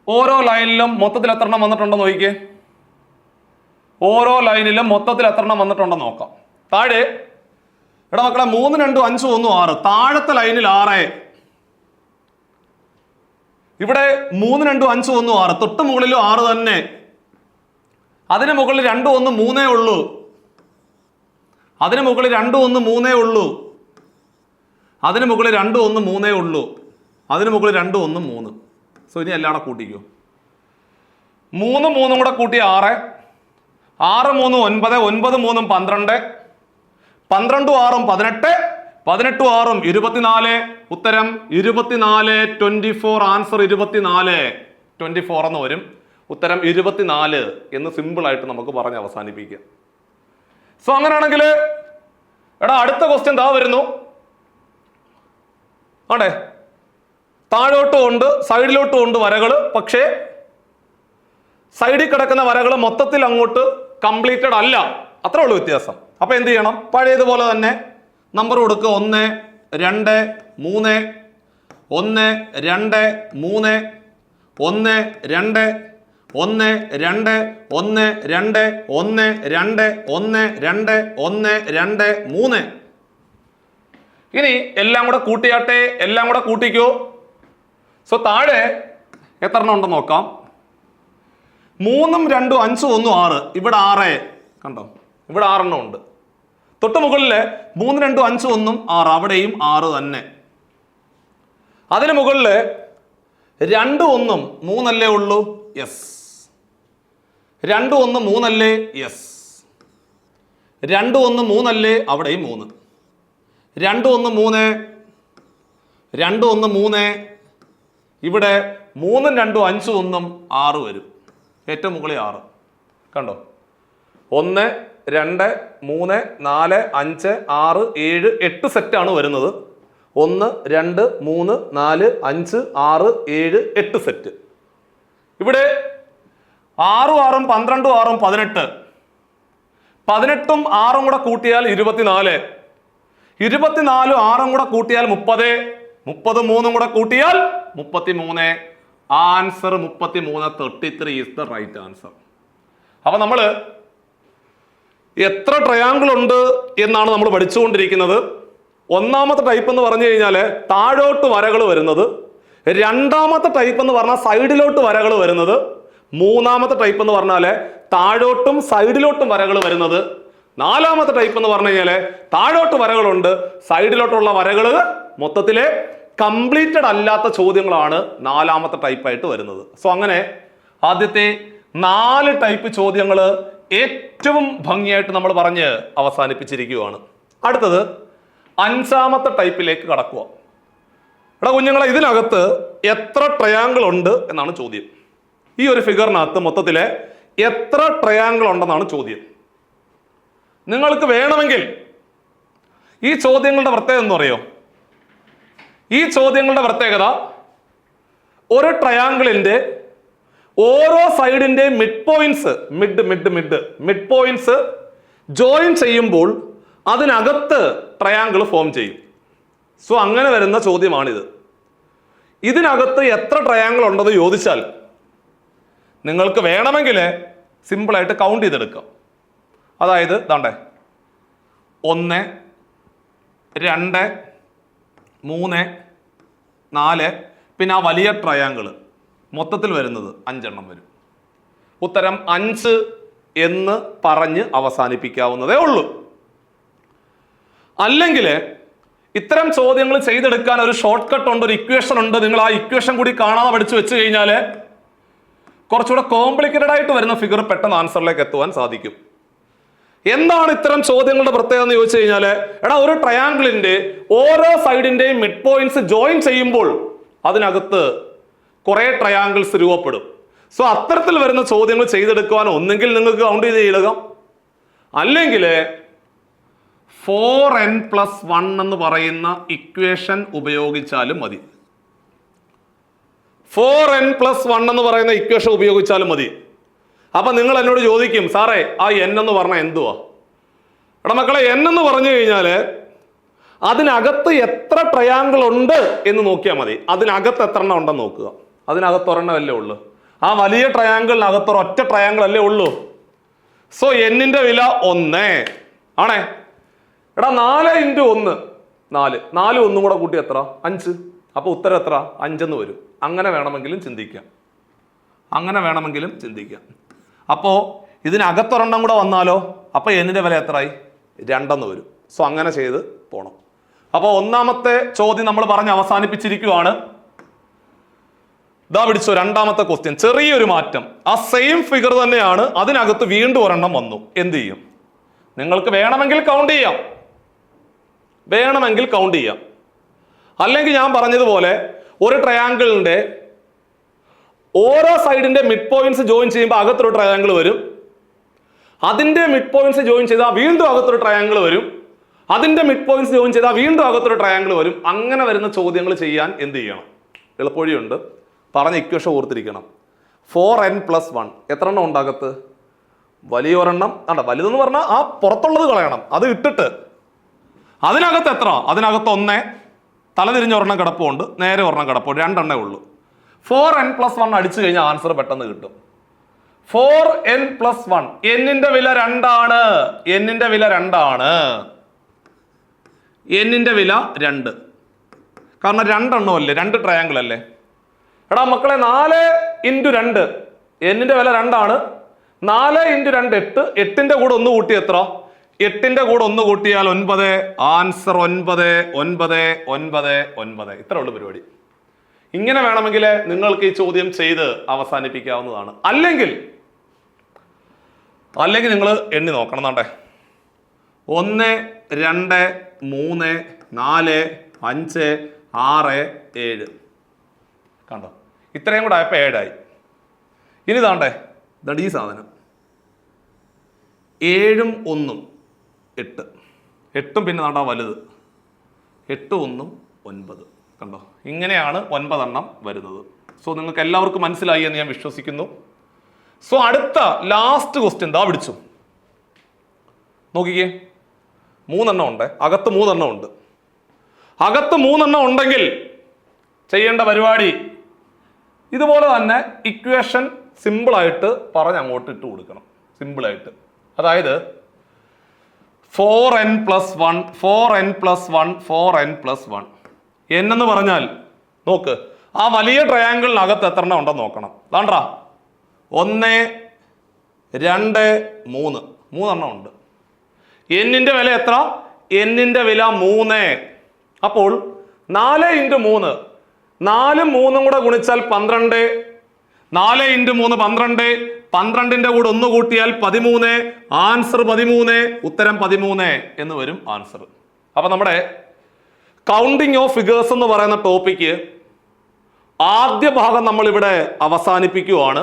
ഓരോ ലൈനിലും മൊത്തത്തിൽ എത്ര എണ്ണം വന്നിട്ടുണ്ടോ നോക്കിക്കേ. ഓരോ ലൈനിലും മൊത്തത്തിൽ എത്ര എണ്ണം വന്നിട്ടുണ്ടോ നോക്കാം. താഴെ എടാ മക്കളെ 3 2 5 1 6. താഴത്തെ ലൈനിൽ 6. ഇവിടെ 3 2 5 1 6. തൊട്ട് മുകളിലും 6 തന്നെ. അതിന് മുകളിൽ 2 1 3 ഉള്ളൂ. അതിന് മുകളിൽ 2 1 3 ഉള്ളൂ. അതിന് മുകളിൽ 2 1 3 ഉള്ളൂ. അതിന് മുകളിൽ 2 1 3. സോ ഇനി എല്ലാം കൂടെ കൂട്ടിക്കോ. 3 3 കൂടെ കൂട്ടി 6. 6 3 9. 9 3 12. 12 6 18. 18 6 24. ഉത്തരം 24 24. ആൻസർ 24 24 എന്ന് വരും. ഉത്തരം 24 എന്ന് സിമ്പിൾ ആയിട്ട് നമുക്ക് പറഞ്ഞ് അവസാനിപ്പിക്കാം. സോ അങ്ങനെയാണെങ്കിൽ എടാ അടുത്ത ക്വസ്റ്റ്യൻ ദാ വരുന്നു. ആണ്ടേ താഴോട്ടും ഉണ്ട് സൈഡിലോട്ടും ഉണ്ട് വരകൾ, പക്ഷേ സൈഡിൽ കിടക്കുന്ന വരകൾ മൊത്തത്തിൽ അങ്ങോട്ട് കംപ്ലീറ്റഡ് അല്ല. അത്രേ ഉള്ളൂ വ്യത്യാസം. അപ്പൊ എന്ത് ചെയ്യണം? പഴയതുപോലെ തന്നെ നമ്പർ കൊടുക്കുക. 1 2 3. 1 2 3. 1 2. 1 2 1 2 1 2 1 2 1 2 3. ഇനി എല്ലാം കൂടെ കൂട്ടിയാട്ടെ, എല്ലാം കൂടെ കൂട്ടിക്കോ. സോ താഴെ എത്ര എണ്ണം ഉണ്ടെന്ന് നോക്കാം. 3 2 5 1 6. ഇവിടെ 6 കണ്ടോ, ഇവിടെ 6 എണ്ണം ഉണ്ട്. തൊട്ട് മുകളില് 3 2 5 1 6, അവിടെയും 6 തന്നെ. അതിന് മുകളില് 2 1 3 അല്ലേ ഉള്ളൂ, യെസ്. 2 1 3 അല്ലേ, യെസ്. 2 1 3 അല്ലേ, അവിടെയും 3. 2 1 3, 2 1 3. ഇവിടെ 3 2 5 1 6 വരും. ഏറ്റവും മുകളിൽ 6 കണ്ടോ. 1 2 3 4 5 6 7 8 സെറ്റാണ് വരുന്നത്. 1 2 3 4 5 6 7 8 സെറ്റ്. ഇവിടെ 6 6 12 6 18. 18 6 കൂടെ കൂട്ടിയാൽ 24. 24 6 കൂടെ കൂട്ടിയാൽ 30. 30 3 കൂടെ കൂട്ടിയാൽ 33. Answer 33. 33 is the right answer. അപ്പൊ നമ്മള് എത്ര ട്രയാങ്കിൾ ഉണ്ട് എന്നാണ് നമ്മൾ പഠിച്ചുകൊണ്ടിരിക്കുന്നത്. ഒന്നാമത്തെ ടൈപ്പ് എന്ന് പറഞ്ഞു കഴിഞ്ഞാൽ താഴോട്ട് വരകൾ വരുന്നത്. രണ്ടാമത്തെ ടൈപ്പ് എന്ന് പറഞ്ഞാൽ സൈഡിലോട്ട് വരകൾ വരുന്നത്. മൂന്നാമത്തെ ടൈപ്പ് എന്ന് പറഞ്ഞാൽ താഴോട്ടും സൈഡിലോട്ടും വരകൾ വരുന്നത്. നാലാമത്തെ ടൈപ്പ് എന്ന് പറഞ്ഞു കഴിഞ്ഞാൽ താഴോട്ട് വരകളുണ്ട്, സൈഡിലോട്ടുള്ള വരകൾ മൊത്തത്തിലെ കംപ്ലീറ്റഡ് അല്ലാത്ത ചോദ്യങ്ങളാണ് നാലാമത്തെ ടൈപ്പായിട്ട് വരുന്നത്. സോ അങ്ങനെ ആദ്യത്തെ 4 ടൈപ്പ് ചോദ്യങ്ങൾ ഏറ്റവും ഭംഗിയായിട്ട് നമ്മൾ പറഞ്ഞ് അവസാനിപ്പിച്ചിരിക്കുകയാണ്. അടുത്തത് 5ാമത്തെ ടൈപ്പിലേക്ക് കടക്കുക. എടാ കുഞ്ഞുങ്ങളെ, ഇതിനകത്ത് എത്ര ട്രയാങ്കിൾ ഉണ്ട് എന്നാണ് ചോദ്യം. ഈ ഒരു ഫിഗറിനകത്ത് മൊത്തത്തിലെ എത്ര ട്രയാങ്കിൾ ഉണ്ടെന്നാണ് ചോദ്യം. നിങ്ങൾക്ക് വേണമെങ്കിൽ ഈ ചോദ്യങ്ങളുടെ പ്രത്യേകത എന്ന് പറയോ? ഈ ചോദ്യങ്ങളുടെ പ്രത്യേകത ഒരു ട്രയാങ്കിളിന്റെ ഓരോ സൈഡിന്റെ മിഡ് പോയിന്റ്സ് ജോയിൻ ചെയ്യുമ്പോൾ അതിനകത്ത് ട്രയാങ്കിൾ ഫോം ചെയ്യും. സോ അങ്ങനെ വരുന്ന ചോദ്യമാണിത്. ഇതിനകത്ത് എത്ര ട്രയാങ്കിൾ ഉണ്ടെന്ന് ചോദിച്ചാൽ നിങ്ങൾക്ക് വേണമെങ്കിൽ സിമ്പിളായിട്ട് കൗണ്ട് ചെയ്തെടുക്കാം. അതായത് ദാണ്ടെ 1 2 3 4, പിന്നെ ആ വലിയ ട്രയാങ്കിൾ മൊത്തത്തിൽ വരുന്നത് 5 എണ്ണം വരും. ഉത്തരം 5 എന്ന് പറഞ്ഞ് അവസാനിപ്പിക്കാവുന്നതേ ഉള്ളൂ. അല്ലെങ്കിൽ ഇത്തരം ചോദ്യങ്ങൾ ചെയ്തെടുക്കാൻ ഒരു ഷോർട്ട് കട്ട് ഉണ്ട്, ഒരു ഇക്വേഷൻ ഉണ്ട്. നിങ്ങൾ ആ ഇക്വേഷൻ കൂടി കാണാതെ പഠിച്ചു വെച്ച് കഴിഞ്ഞാൽ കുറച്ചുകൂടെ കോംപ്ലിക്കേറ്റഡ് ആയിട്ട് വരുന്ന ഫിഗർ പെട്ടെന്ന് ആൻസറിലേക്ക് എത്തുവാൻ സാധിക്കും. എന്താണ് ഇത്തരം ചോദ്യങ്ങളുടെ പ്രത്യേകത എന്ന് ചോദിച്ചു കഴിഞ്ഞാൽ, എടാ ഒരു ട്രയാങ്കിളിന്റെ ഓരോ സൈഡിന്റെയും മിഡ് പോയിന്റ്സ് ജോയിൻ ചെയ്യുമ്പോൾ അതിനകത്ത് കുറെ ട്രയാങ്കിൾസ് രൂപപ്പെടും. സോ അത്തരത്തിൽ വരുന്ന ചോദ്യങ്ങൾ ചെയ്തെടുക്കുവാൻ ഒന്നെങ്കിൽ നിങ്ങൾക്ക് കൗണ്ട് ചെയ്ത് എഴുതുക, അല്ലെങ്കിൽ 4n+1 എന്ന് പറയുന്ന ഇക്വേഷൻ ഉപയോഗിച്ചാലും മതി. 4n+1 എന്ന് പറയുന്ന ഇക്വേഷൻ ഉപയോഗിച്ചാലും മതി. അപ്പൊ നിങ്ങൾ എന്നോട് ചോദിക്കും, സാറേ ആ n എന്ന് പറഞ്ഞാൽ എന്തുവാ? എടാ മക്കളെ, n എന്ന് പറഞ്ഞു കഴിഞ്ഞാല് അതിനകത്ത് എത്ര ട്രയാങ്കിൾ ഉണ്ട് എന്ന് നോക്കിയാൽ മതി. അതിനകത്ത് എത്ര എണ്ണം ഉണ്ടെന്ന് നോക്കുക. അതിനകത്ത് ഒരെണ്ണമല്ലേ ഉള്ളൂ. ആ വലിയ ട്രയാങ്കിളിനകത്ത് ഒരൊറ്റ ട്രയാങ്കിൾ അല്ലേ ഉള്ളൂ. സോ n-ന്റെ വില 1 ആണേ. എടാ 4 × 1 4, 4 1 കൂടെ കൂട്ടി എത്ര? 5. അപ്പൊ ഉത്തരം എത്ര? 5 എന്ന് വരും. അങ്ങനെ വേണമെങ്കിലും ചിന്തിക്കാം. അപ്പോ ഇതിനകത്തൊരെണ്ണം കൂടെ വന്നാലോ? അപ്പൊ n-ന്റെ വില എത്രയായി? 2 എന്ന് വരും. സോ അങ്ങനെ ചെയ്ത് പോണം. അപ്പോൾ ഒന്നാമത്തെ ചോദ്യം നമ്മൾ പറഞ്ഞ് അവസാനിപ്പിച്ചിരിക്കുകയാണ്. ഇതാ പിടിച്ചോ, രണ്ടാമത്തെ ക്വസ്റ്റ്യൻ. ചെറിയൊരു മാറ്റം. ആ സെയിം ഫിഗർ തന്നെയാണ്, അതിനകത്ത് വീണ്ടും ഒരെണ്ണം വന്നു. എന്ത് ചെയ്യും? നിങ്ങൾക്ക് വേണമെങ്കിൽ കൗണ്ട് ചെയ്യാം, അല്ലെങ്കിൽ ഞാൻ പറഞ്ഞതുപോലെ ഒരു ട്രയാങ്കിളിന്റെ ഓരോ സൈഡിന്റെ മിഡ് പോയിന്റ്സ് ജോയിൻ ചെയ്യുമ്പോൾ അകത്തൊരു ട്രയാങ്കിൾ വരും. അതിന്റെ മിഡ് പോയിന്റ്സ് ജോയിൻ ചെയ്താൽ വീണ്ടും അകത്തൊരു ട്രയാങ്കിൾ വരും. അതിന്റെ മിഡ് പോയിന്റ്സ് ജോയിൻ ചെയ്താൽ വീണ്ടും അകത്തൊരു ട്രയാങ്കിൾ വരും. അങ്ങനെ വരുന്ന ചോദ്യങ്ങൾ ചെയ്യാൻ എന്ത് ചെയ്യണം? എളുപ്പവഴിയുണ്ട്. പറഞ്ഞ ഇക്വേഷൻ ഓർത്തിരിക്കണം. 4n+1 എത്ര എണ്ണം ഉണ്ടാകത്ത്? വലിയൊരെണ്ണം. വലുതെന്ന് പറഞ്ഞാൽ ആ പുറത്തുള്ളത് കളയണം, അത് ഇട്ടിട്ട് അതിനകത്ത് എത്ര? അതിനകത്ത് 1, തലതിരിഞ്ഞ ഒരെണ്ണം കിടപ്പുണ്ട്, നേരെ ഒരെണ്ണം കിടപ്പുണ്ട്, 2 എണ്ണേ ഉള്ളൂ. 4n+1 അടിച്ചു കഴിഞ്ഞാൽ ആൻസർ പെട്ടെന്ന് കിട്ടും. 4n+1. എന്നിന്റെ വില 2 ആണ്. എന്നിന്റെ വില 2 ആണ്. എന്നിന്റെ വില 2. കാരണം 2 എണ്ണം അല്ലേ, 2 ട്രയാങ്കിൾ അല്ലേ. എടാ മക്കളെ 4 × 2 എന്നിന്റെ വില 2 ആണ്. 4 × 2 8. 8ന്റെ കൂടെ 1 കൂട്ടി എത്ര? 8ന്റെ കൂടെ 1 കൂട്ടിയാൽ 9. ആൻസർ 9 9 9 9. ഇത്ര ഉള്ളു പരിപാടി. ഇങ്ങനെ വേണമെങ്കിൽ നിങ്ങൾക്ക് ഈ ചോദ്യം ചെയ്ത് അവസാനിപ്പിക്കാവുന്നതാണ്. അല്ലെങ്കിൽ നിങ്ങൾ എണ്ണി നോക്കണം. നാട്ടെ 1 2 3 4 5 6 7. കണ്ടോ, ഇത്രയും കൂടെ ആയപ്പോൾ 7 ആയി. ഇനി താണ്ടേ ഈ സാധനം 7ഉം 1ഉം 8. 8ഉം പിന്നെ നാണ്ടാ വലുത് 8 1ഉം 9. കണ്ടോ, ഇങ്ങനെയാണ് 9 എണ്ണം വരുന്നത്. സോ നിങ്ങൾക്ക് എല്ലാവർക്കും മനസ്സിലായി എന്ന് ഞാൻ വിശ്വസിക്കുന്നു. സോ അടുത്ത ലാസ്റ്റ് ക്വസ്റ്റ്യൻ ദാ പിടിച്ചു നോക്കിക്കേ. 3 എണ്ണം ഉണ്ട്, അകത്ത് 3 എണ്ണം ഉണ്ട്. അകത്ത് 3 എണ്ണം ഉണ്ടെങ്കിൽ ചെയ്യേണ്ട പരിപാടി ഇതുപോലെ തന്നെ ഇക്വേഷൻ സിമ്പിളായിട്ട് പറഞ്ഞ് അങ്ങോട്ട് ഇട്ട് കൊടുക്കണം. സിമ്പിളായിട്ട്, അതായത് 4n+1 4n+1 4n+1. n എന്ന് പറഞ്ഞാൽ നോക്ക്, ആ വലിയ ട്രയാങ്കിളിനകത്ത് എത്ര എണ്ണം ഉണ്ടെന്ന് നോക്കണം. താണ്ടാ 1 2 3 എണ്ണം ഉണ്ട്. എന്നിന്റെ വില എത്ര? എന്നിന്റെ വില 3. അപ്പോൾ 4 × 3 4ഉം 3ഉം കൂടെ ഗുണിച്ചാൽ 12. 4 × 3 12. 12ന്റെ കൂടെ 1 കൂട്ടിയാൽ 13. ആൻസർ 13. ഉത്തരം 13 എന്ന് വരും ആൻസർ. അപ്പൊ നമ്മുടെ കൗണ്ടിങ് ഓഫ് ഫിഗേഴ്സ് എന്ന് പറയുന്ന ടോപ്പിക്ക് ആദ്യ ഭാഗം നമ്മൾ ഇവിടെ അവസാനിപ്പിക്കുകയാണ്.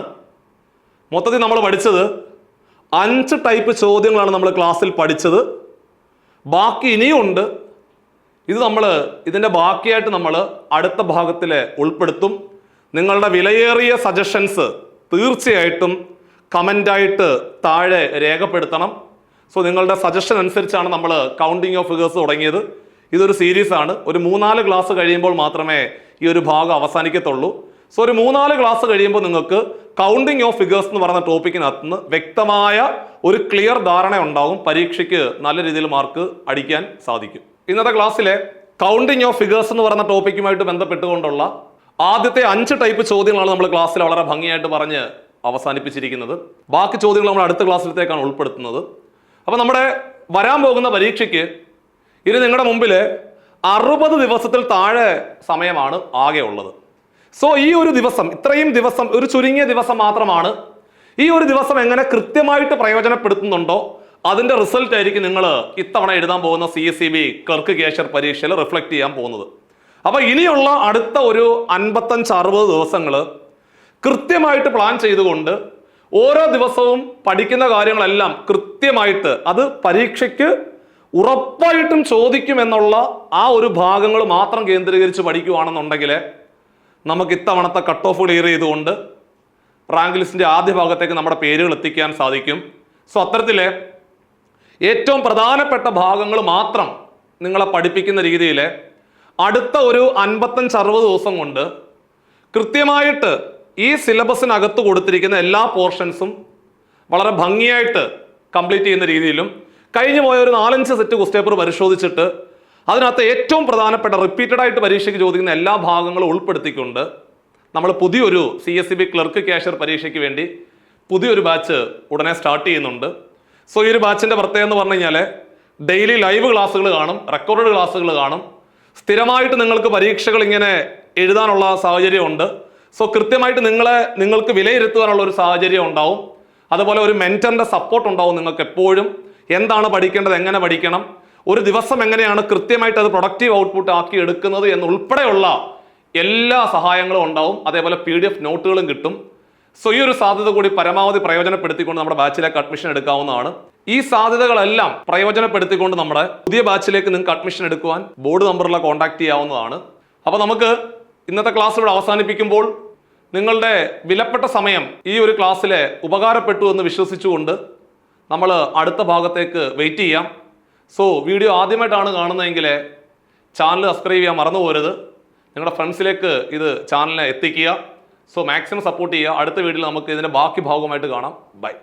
മൊത്തത്തിൽ നമ്മൾ പഠിച്ചത് 5 ടൈപ്പ് ചോദ്യങ്ങളാണ് നമ്മൾ ക്ലാസ്സിൽ പഠിച്ചത്. ബാക്കി ഇനിയുണ്ട്. ഇതിന്റെ ബാക്കിയായിട്ട് നമ്മൾ അടുത്ത ഭാഗത്തിൽ ഉൾപ്പെടുത്തും. നിങ്ങളുടെ വിലയേറിയ സജഷൻസ് തീർച്ചയായിട്ടും കമൻ്റായിട്ട് താഴെ രേഖപ്പെടുത്തണം. സോ നിങ്ങളുടെ സജഷൻ അനുസരിച്ചാണ് നമ്മൾ കൗണ്ടിങ് ഓഫ് ഫിഗേഴ്സ് തുടങ്ങിയത്. ഇതൊരു സീരീസ് ആണ്. ഒരു 3-4 ക്ലാസ് കഴിയുമ്പോൾ മാത്രമേ ഈ ഒരു ഭാഗം അവസാനിക്കത്തുള്ളൂ. സോ ഒരു 3-4 ക്ലാസ് കഴിയുമ്പോൾ നിങ്ങൾക്ക് കൗണ്ടിങ് ഓഫ് ഫിഗേഴ്സ് എന്ന് പറയുന്ന ടോപ്പിക്കിനകത്ത് നിന്ന് വ്യക്തമായ ഒരു ക്ലിയർ ധാരണ ഉണ്ടാവും. പരീക്ഷയ്ക്ക് നല്ല രീതിയിൽ മാർക്ക് അടിക്കാൻ സാധിക്കും. ഇന്നത്തെ ക്ലാസ്സിലെ കൗണ്ടിങ് ഓഫ് ഫിഗേഴ്സ് എന്ന് പറയുന്ന ടോപ്പിക്കുമായിട്ട് ബന്ധപ്പെട്ടുകൊണ്ടുള്ള ആദ്യത്തെ 5 ടൈപ്പ് ചോദ്യങ്ങളാണ് നമ്മൾ ക്ലാസ്സിൽ വളരെ ഭംഗിയായിട്ട് പറഞ്ഞ് അവസാനിപ്പിച്ചിരിക്കുന്നത്. ബാക്കി ചോദ്യങ്ങൾ നമ്മൾ അടുത്ത ക്ലാസ്സിലത്തേക്കാണ് ഉൾപ്പെടുത്തുന്നത്. അപ്പോൾ നമ്മുടെ വരാൻ പോകുന്ന പരീക്ഷയ്ക്ക് ഇനി നിങ്ങളുടെ മുമ്പിൽ 60 ദിവസത്തിൽ താഴെ സമയമാണ് ആകെ ഉള്ളത്. സോ ഈ ഒരു ദിവസം, ഇത്രയും ദിവസം, ഒരു ചുരുങ്ങിയ ദിവസം മാത്രമാണ്. ഈ ഒരു ദിവസം എങ്ങനെ കൃത്യമായിട്ട് പ്രയോജനപ്പെടുത്തുന്നുണ്ടോ അതിന്റെ റിസൾട്ട് ആയിരിക്കും നിങ്ങൾ ഇത്തവണ എഴുതാൻ പോകുന്ന CSEB ക്ലർക്ക് കാഷ്യർ പരീക്ഷയിൽ റിഫ്ലക്ട് ചെയ്യാൻ പോകുന്നത്. അപ്പൊ ഇനിയുള്ള അടുത്ത ഒരു 55-60 ദിവസങ്ങൾ കൃത്യമായിട്ട് പ്ലാൻ ചെയ്തുകൊണ്ട് ഓരോ ദിവസവും പഠിക്കുന്ന കാര്യങ്ങളെല്ലാം കൃത്യമായിട്ട് അത് പരീക്ഷയ്ക്ക് ഉറപ്പായിട്ടും ചോദിക്കുമെന്നുള്ള ആ ഒരു ഭാഗങ്ങൾ മാത്രം കേന്ദ്രീകരിച്ച് പഠിക്കുകയാണെന്നുണ്ടെങ്കിൽ നമുക്ക് ഇത്തവണത്തെ കട്ട് ഓഫ് ക്ലിയർ ചെയ്തുകൊണ്ട് റാങ്ക് ലിസ്റ്റിന്റെ ആദ്യ ഭാഗത്തേക്ക് നമ്മുടെ പേരുകൾ എത്തിക്കാൻ സാധിക്കും. സോ അത്തരത്തിലെ ഏറ്റവും പ്രധാനപ്പെട്ട ഭാഗങ്ങൾ മാത്രം നിങ്ങളെ പഠിപ്പിക്കുന്ന രീതിയിൽ അടുത്ത ഒരു 55-60 ദിവസം കൊണ്ട് കൃത്യമായിട്ട് ഈ സിലബസിനകത്ത് കൊടുത്തിരിക്കുന്ന എല്ലാ പോർഷൻസും വളരെ ഭംഗിയായിട്ട് കംപ്ലീറ്റ് ചെയ്യുന്ന രീതിയിലും കഴിഞ്ഞു പോയ ഒരു 4-5 സെറ്റ് ക്വസ്റ്റ്യൻ പേപ്പർ പരിശോധിച്ചിട്ട് അതിനകത്ത് ഏറ്റവും പ്രധാനപ്പെട്ട റിപ്പീറ്റഡ് ആയിട്ട് പരീക്ഷയ്ക്ക് ചോദിക്കുന്ന എല്ലാ ഭാഗങ്ങളും ഉൾപ്പെടുത്തിക്കൊണ്ട് നമ്മൾ പുതിയൊരു CSEB ക്ലർക്ക് കാഷ്യർ പരീക്ഷയ്ക്ക് വേണ്ടി പുതിയൊരു ബാച്ച് ഉടനെ സ്റ്റാർട്ട് ചെയ്യുന്നുണ്ട്. സോ ഈ ഒരു ബാച്ചിന്റെ പ്രത്യേകത എന്ന് പറഞ്ഞു കഴിഞ്ഞാൽ ഡെയിലി ലൈവ് ക്ലാസ്സുകൾ കാണും, റെക്കോർഡഡ് ക്ലാസ്സുകൾ കാണും. സ്ഥിരമായിട്ട് നിങ്ങൾക്ക് പരീക്ഷകൾ ഇങ്ങനെ എഴുതാനുള്ള സാഹചര്യമുണ്ട്. സോ കൃത്യമായിട്ട് നിങ്ങൾക്ക് വിലയിരുത്തുവാനുള്ള ഒരു സാഹചര്യം ഉണ്ടാവും. അതുപോലെ ഒരു മെന്ററിന്റെ സപ്പോർട്ട് ഉണ്ടാവും. നിങ്ങൾക്ക് എപ്പോഴും എന്താണ് പഠിക്കേണ്ടത്, എങ്ങനെ പഠിക്കണം, ഒരു ദിവസം എങ്ങനെയാണ് കൃത്യമായിട്ട് അത് പ്രൊഡക്റ്റീവ് ഔട്ട്പുട്ട് ആക്കി എടുക്കുന്നത് എന്നുൾപ്പെടെയുള്ള എല്ലാ സഹായങ്ങളും ഉണ്ടാവും. അതേപോലെ PDF നോട്ടുകളും കിട്ടും. സോ ഈ ഒരു സാധ്യത കൂടി പരമാവധി പ്രയോജനപ്പെടുത്തിക്കൊണ്ട് നമ്മുടെ ബാച്ചിലേക്ക് അഡ്മിഷൻ എടുക്കാവുന്നതാണ്. ഈ സാധ്യതകളെല്ലാം പ്രയോജനപ്പെടുത്തിക്കൊണ്ട് നമ്മുടെ പുതിയ ബാച്ചിലേക്ക് നിങ്ങൾക്ക് അഡ്മിഷൻ എടുക്കുവാൻ ബോർഡ് നമ്പറിൽ കോൺടാക്ട് ചെയ്യാവുന്നതാണ്. അപ്പോൾ നമുക്ക് ഇന്നത്തെ ക്ലാസ് ഇവിടെ അവസാനിപ്പിക്കുമ്പോൾ നിങ്ങളുടെ വിലപ്പെട്ട സമയം ഈ ഒരു ക്ലാസ്സിൽ ഉപകാരപ്പെട്ടു എന്ന് വിശ്വസിച്ചുകൊണ്ട് നമ്മൾ അടുത്ത ഭാഗത്തേക്ക് വെയിറ്റ് ചെയ്യാം. സോ വീഡിയോ ആദ്യമായിട്ടാണ് കാണുന്നതെങ്കിൽ ചാനൽ സബ്സ്ക്രൈബ് ചെയ്യാൻ മറന്നു പോകരുത്. നിങ്ങളുടെ ഫ്രണ്ട്സിലേക്ക് ഇത് ചാനലിനെ എത്തിക്കുക. സോ മാക്സിമം സപ്പോർട്ട് ചെയ്യുക. അടുത്ത വീഡിയോയിൽ നമുക്ക് ഇതിന്റെ ബാക്കി ഭാഗമായിട്ട് കാണാം. ബൈ.